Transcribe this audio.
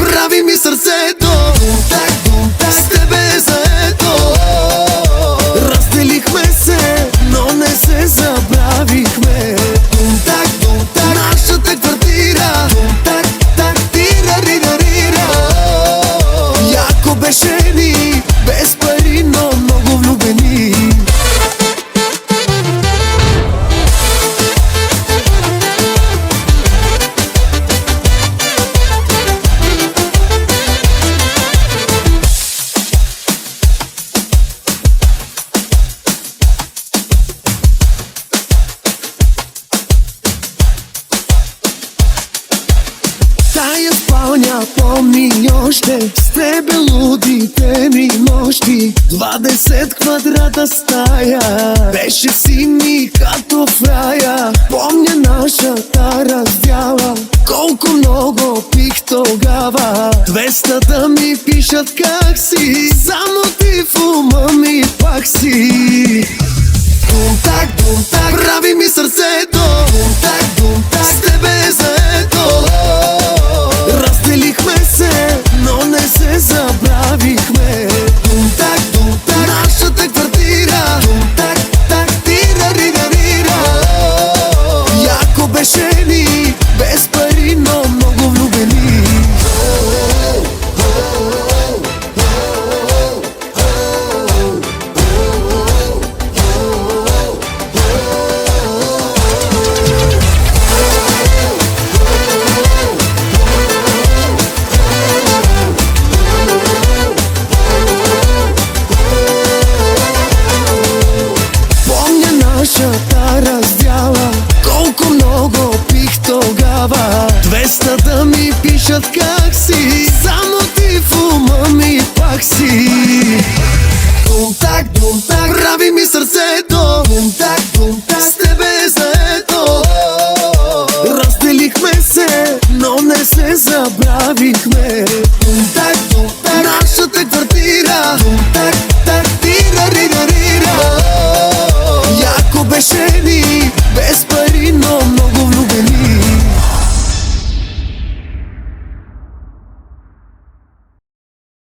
Прави ми сърцето с тебе е заето. Разделихме се, но не се забравихме. Нашата квартира тира-ри-ра-ри-ра. Яко беше ни, без пари, но много влюбени. Тая спалня помни още с тебе лудите ми нощи. 20 квадрата стая беше в сини като в рая. Помня нашата раздяла, колко много пих тогава. 200 да ми пишат как си, само ти в ума ми пак си. Прави ми сърцето с тебе е заето. Разделихме се, но не се забравихме. Нашата квартира тира-ри-ра-ри-ра. Яко беше ни, без пари, но много влюбени. Нашата раздяла, колко много пих тогава. 200 да ми пишат как си,